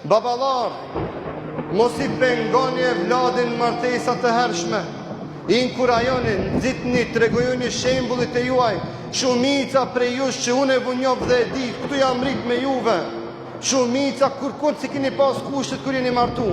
Babalar, mos I pengoni e vladin martesat të hershme. Inkurajoni, nxitni, tregojuni shembullit e juaj. Shumica prej jush që unë e vunjov dhe e di, këtu jam rrit me juve. Shumica kurkund si keni pas kushtet kur jeni martu.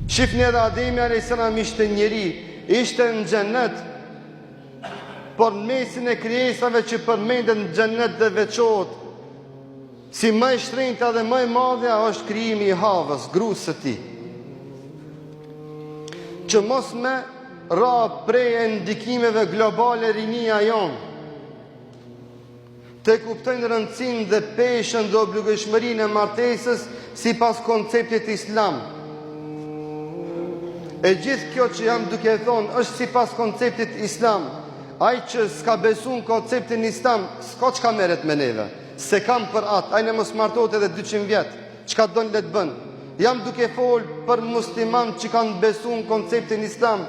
Shifni edhe Ademi a.s. ishte njeri, ishte në xhennet, por në mesin e krijesave që përmendet në xhennet dhe veçohet, si më e shtrenjta dhe më e madhja është krijimi I Havës, gruas së tij. Që mos me ra prej e ndikimeve globale rinia jonë, të kuptojnë rëndësinë dhe peshën dhe obligojshmërinë e martesës sipas konceptit islam. E gjithë kjo që jam duke thonë është sipas konceptit islam. Ai që s'ka besu në konceptin islam, s'ka çka merret me neve. Se kam për atë, ai ne mos martohet edhe 200 vjet. Çka don le të bën. Jam duke fol për musliman që kanë besu në konceptin islam.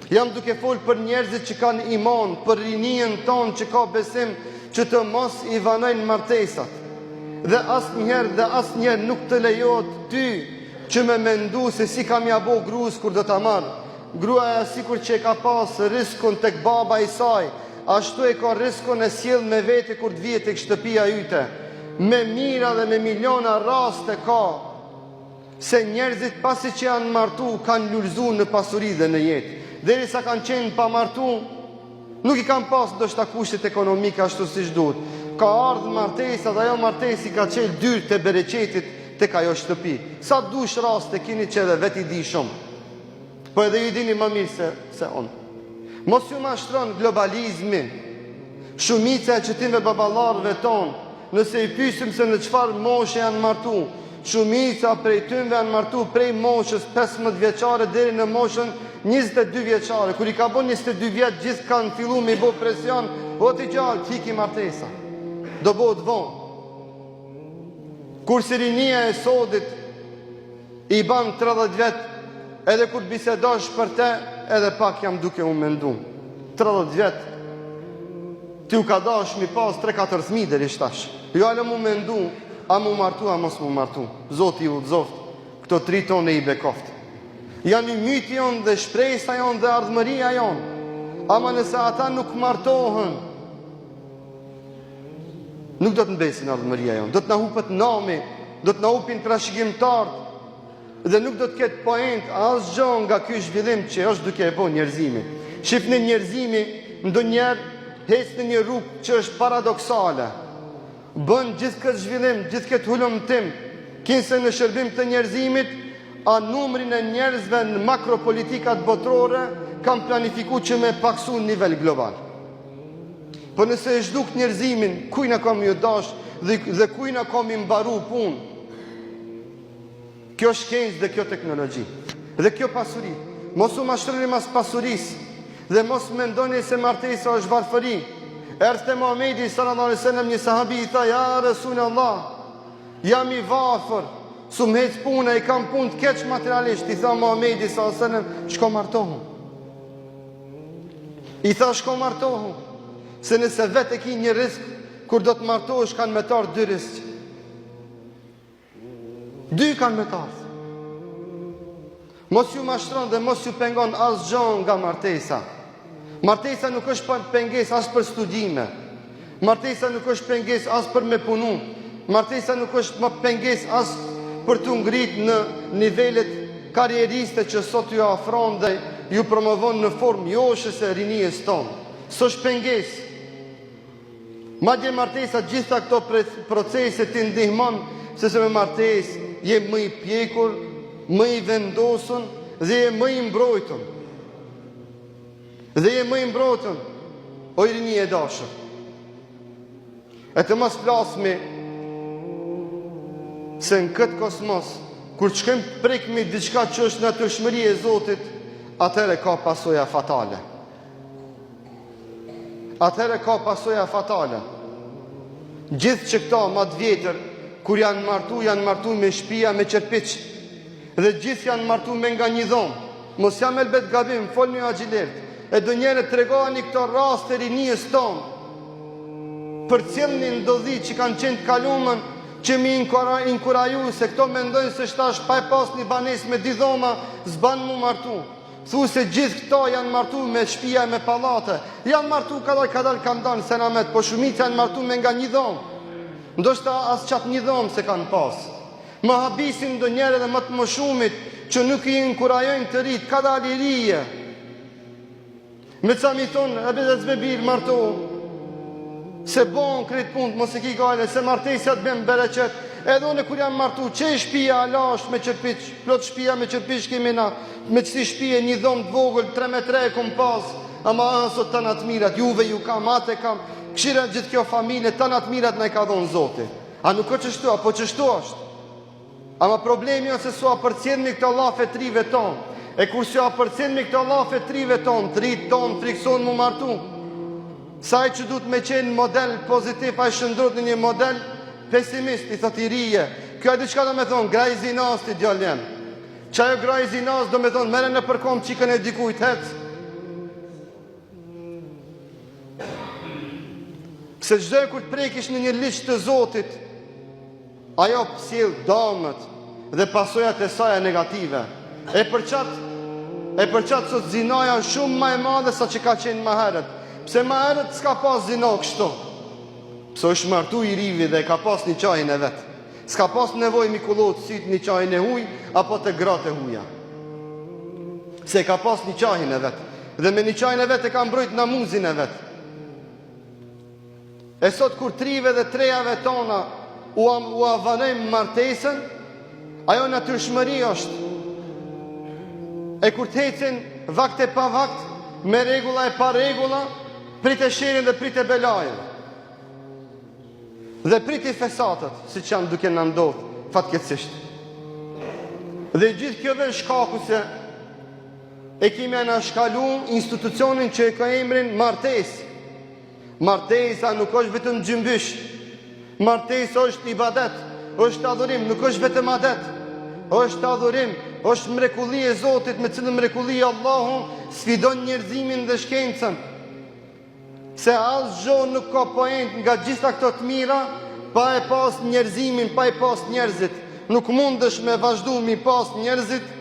Jam duke fol për njerëzit që kanë iman, për rinien tonë që ka besim, që të mos I vanojnë martesat. Dhe asnjëherë nuk të lejohet ty që me mendu se si kam ja bo gruas kur do ta marr. Gruaja sikur që e ka pas riskun tek baba I saj, ashtu e ka riskun e sjell me vete kur të vije tek shtëpia yte. Me mira dhe me miliona raste ka se njerëzit pasi që janë martu kanë lulzu në pasuri dhe në jetë. Derisa kanë qenë pa martu, nuk I kanë pas ndoshta kushtet ekonomike ashtu siç duhet. Ka ardhur martesa dhe ajo martesi ka qenë dyrë të bereqetit tek ajo shtëpi. Sa dush raste keni që edhe vet I di shumë. Po edhe ju dini më mirë se unë. Mos ju mashtron globalizmi. Shumica e qytetive baballarëve tonë, nëse I pyesim se në çfarë moshe janë martu, shumica prej tyre janë martu prej moshës 15 vjeçare deri në moshën 22 vjeçare. Kur I ka bën 22 vjet, gjithë kanë filluar me bë presion, o ti gjallë, fiki martesa. Do bëhet vonë. Kur rinia e sodit I ban 30 vjet, edhe kur bisedosh për te, edhe pak jam duke unë mendu. 30 vjet, ti u ka dash mi pas 3-4 fëmijë deri shtash. Jo alë mu mendu, a mu martu, a mos mu martu. Zoti ju zoft, këto 3 tonë I bekoft. Janë I myti jonë dhe shpresa jonë dhe ardhmëria jonë. Ama nëse ata nuk martohen, nuk do të mbesin ardhmëria jonë. Do të na hupet nami, do të na hupin trashëgimtarët, dhe nuk do të ketë point asgjë nga ky zhvillim që është duke e bën njerëzimi. Shifni njerëzimi ndonjëherë ecë në një rrugë që është paradoksale. Bën gjithë këtë zhvillim, gjithë këtë hulumtim, kinse në shërbim të njerëzimit, a numrin e njerëzve në makropolitikat botërore kanë planifikuar që me paksu në nivel global. Po nëse e zhduk njerëzimin, kujna kam ju dash dhe kujna kam I mbaru punë. Kjo shkencë dhe kjo teknologji dhe kjo pasuri. Mos u mashtroni mas pasurisë dhe mos mendoni se martesa është varfëri. Erdhte Muhamedi sallallahu alaihi wasallam, një sahabi I tha: "Ja Rasulullah, jam I varfër, su më hec puna, I kam punë të keq materialisht." I tha Muhamedi sallallahu alaihi wasallam: "Shko martohu." I tha: "Shko martohu, se nëse vetë ki një risk, kur do të martohesh kanë me tar 2 risk. 2 kanë me tar. Mos ju mashtron dhe mos ju pengon asgjë nga martesa. Martesa nuk është pengesë as për studime. Martesa nuk është pengesë as për me punu. Martesa nuk është pengesë as për të ngrit në nivelet karrieriste që sot ju afron dhe ju promovon në formë joshës e rinijës tonë. S'është pengesë. Madje martesa gjitha këto procese ti ndihmon se me martesë je më I pjekur, më I vendosur dhe je më I mbrojtur. Dhe je më I mbrojtur, o I rini e dashur. E të mos flasmi se në këtë kosmos, kur të shkojmë të prekmi diçka që është natyrshmëri e Zotit, atëherë ka pasoja fatale. Atëherë ka pasoja fatale. Gjithë që këta ma të vjetër, kur janë martu me shtëpia, me qerpiç. Dhe gjithë janë martu me nga një dhomë. Mos jam elbet gabim, folni axhilert. E do njerë të regoni këto raste rinijës tonë. për cilin ndodhi që kanë qenë të kalumën, që mi inkuraju se këto mendojnë se shtash pa e pas një banes me didhoma, zban mu martu. Thu se gjithë këto janë martu me shtëpia e me pallate. Janë martu kadal kanë danë senamet, po shumica janë martu me nga një dhomë. Ndoshta as qatë një dhomë se kanë pas. Më habisin do njerë dhe më të më shumit që nuk i inkurajojnë të rritë, kadal i rije. Me ca mi thonë, e bede zbe birë martu, se bon kretë punë, mos e ki gajle, se martesja të bëmë bereqet. Edhe unë kur jam martu, që i shpia alasht me qërpic, plot shpia me qërpic kemi na, me qësi shpia një dhomë të vogël, 3 kom pas, ama sot të natë mirat, juve ju kam, ate kam, këshira gjithë kjo familje, të natë mirat në i ka dhonë Zoti. A nuk o qështu, apo qështu është? Ama problemi o se su a përcjenmi këto lafe trive tonë, e kur su a përcjenmi këto lafe trive tonë, tritë tonë, frikson mu martu, saj që du të me qenë model pozitiv, a i shëndrut në një model pesimist, i thot i rije. Kjo e diçka do me thonë, gra i zinas të djalljem. Qajo gra i zinas do me thonë, mere në përkom qikën e dikujt hec. Se gjdoj kur të prekish në një liqë të Zotit, ajo pësil damët dhe pasojat e saja negative. E për qatë sot zinaja shumë ma e madhe sa që ka qenë ma herët. Pse ma herët s'ka pas zina kështu. Pse është martu i rivi dhe ka pas një qajin e vetë. S'ka pas nevoj mi kullot sytë një qajin e huj, apo të gratë e huja. Se ka pas një qajin e vetë. Dhe me një qajin e vetë e ka mbrojt namuzin e vetë. E sot kur trive dhe trejave tona u avanojmë martesën, ajo natyrshmëri është. E kur të hecin vakt e pa vakt, me regula e pa regula, prit e shirin dhe prit e belajin. Dhe priti fesatët, si që janë duke në ndodhë, fatkecisht. Dhe gjithë kjo dhe shkaku se e kime në shkalu institucionin që e ka emrin martes. Martesa nuk është vetëm gjymbysh. Martesa është ibadet, është adhurim, nuk është vetëm adet. është adhurim, është mrekulli e Zotit, me cilën mrekulli e Allahun sfidon njerëzimin dhe shkencën. Se asgjë nuk ka pojent nga gjitha këto të mira, pa e pas njerëzimin, pa e pas njerëzit. Nuk mundesh me vazhdu mi pas njerëzit,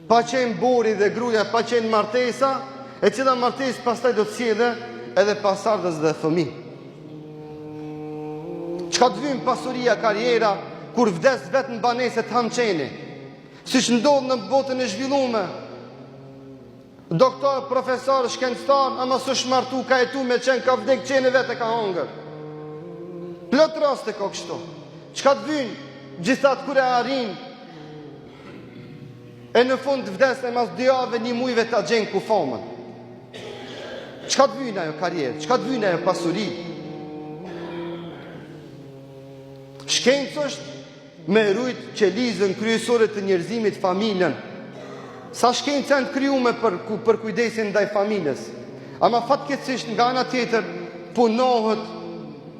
pa qenë buri dhe gruja, pa qenë martesa, e cila martes pastaj do të sjellë edhe pasardhës dhe fëmijë. Çka të vijnë pasuria, karriera, kur vdes vetë në baneset hançeni, siç ndodh në botën e zhvilluar. Doktor, profesor, shkencëtar, ama s'u shmartu, ka jetu me qenë, ka vdek qenë vetë e ka hongër. Plot raste ka kështu. Çka të vijnë gjithat kur e arrin, e në fund vdes e mas 2 javë, 1 mujve ta gjenë ku famën. Çka të vijnë ajo karrierë, çka të vijnë ajo pasuri? Shkencë është me rujt qelizën kryesore të njerëzimit, familjen. Sa shkencë janë krijuar për kujdesin ndaj familjes. Ama fatkeqësisht nga ana tjetër punohet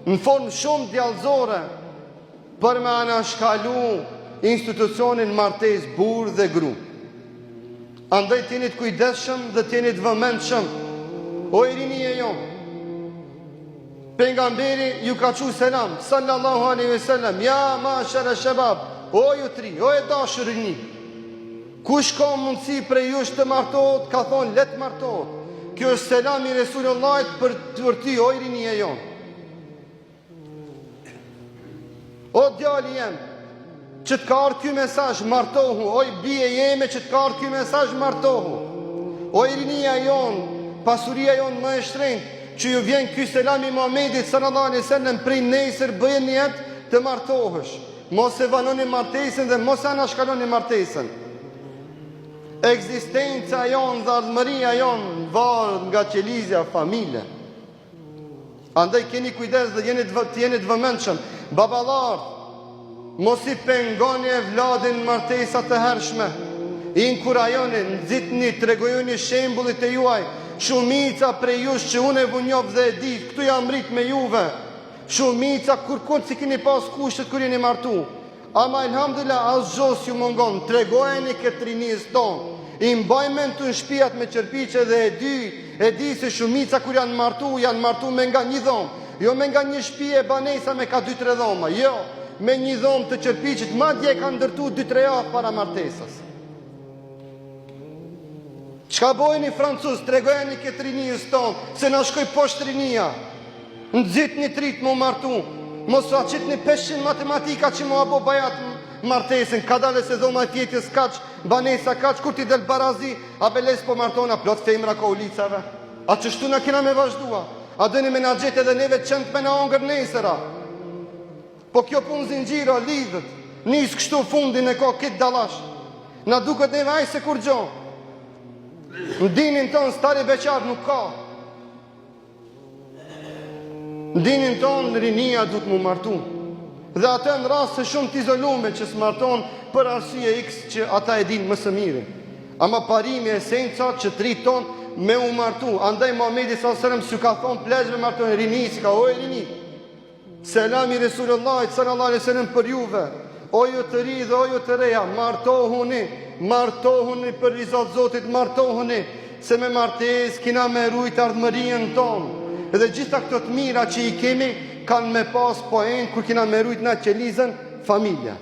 në formë shumë djallëzore për me anashkalu institucionin martes burr dhe gru. Andaj t'jeni të kujdesshëm dhe t'jeni të vëmendshëm. O i rini e jonë, pejgamberi ju ka thu selam sallallahu alaihi wasallam, ja mashara shabab, o ju tri, o e dashur rini, kush ka mundësi prej jush të martohet, ka thonë let martohet. Kjo është selam i Resulullahit për ty, o i rini e jonë. O djali jem, që të ka ardhur ky mesazh martohu, o i bie jeme që të ka ardhur ky mesazh martohu. O i rinia jonë, pasuria jonë më e shtrenjtë, që ju vjen ky selam i Muhamedit sallallahu alaihi wasallam, prej nesër bëjeni jetë të martohesh. Mos e vanoni martesën dhe mos anashkaloni martesën. Ekzistenca jonë dhe ardhmëria jonë varet nga qelizja familje. Andaj keni kujdes dhe jeni të vëmendshëm. Baballar, mos i pengoni vladin martesat të hershme. Inkurajoni, nxitni, tregojuni shembullit e juaj. Shumica prej jush që unë e vunjov dhe e dit, këtu jam rrit me juve. Shumica kur si keni pas kushtet kur jeni martu. Ama elhamdulillah as gjos ju mungon, tregojeni këtë rinis tonë. I mbajmen të në shpijat me qërpiqe dhe e di se shumica kur janë martu me nga një dhomë. jo me nga një shtëpi e banesa me ka 2-3 dhoma, jo, me një dhomë të qërpiqit, madje e ka ndërtu 2-3 javë para martesës. Çka bojnë i francuz, tregojeni këtë rinijës tonë, se na shkoj poshtë rinia, nëzit një trit mu martu, mos a qitë një 500 matematika që mu abo bajat martesën, ka dale se dhoma e tjetës kaq, banesa kaq, kur ti del barazi, a beles po martona, plot femra ka ulicave, a qështu na kena me vazhdua, a dëni me na gjetë edhe neve qëndë me na ongër nesëra, po kjo pun zingjira, lidhët, nisë kështu fundin e ka kitë dalash, na duket neve aj se kur gjo, në dinin tonë stari beqar nuk ka, në dinin tonë në rinia du të mu martu, dhe atë në rast se shumë t'izolume që s'marton për arsye x që ata e din më së miri. Ama parimi e esenca që të rritë tonë me u martu. Andaj Muhamedi s.a.s. s'ju ka thonë plezhve marton e rini, si ka o e rini. Selami Resulullah sallallahu alaihi wasallam për juve, o ju të ri dhe o ju të reja, martohuni për rizat Zotit, martohuni, se me martes kina me rujt ardhmërien tonë. Edhe gjitha këto të mira që i kemi, kanë me pas poen, kur kina me rujt na qelizën, familja.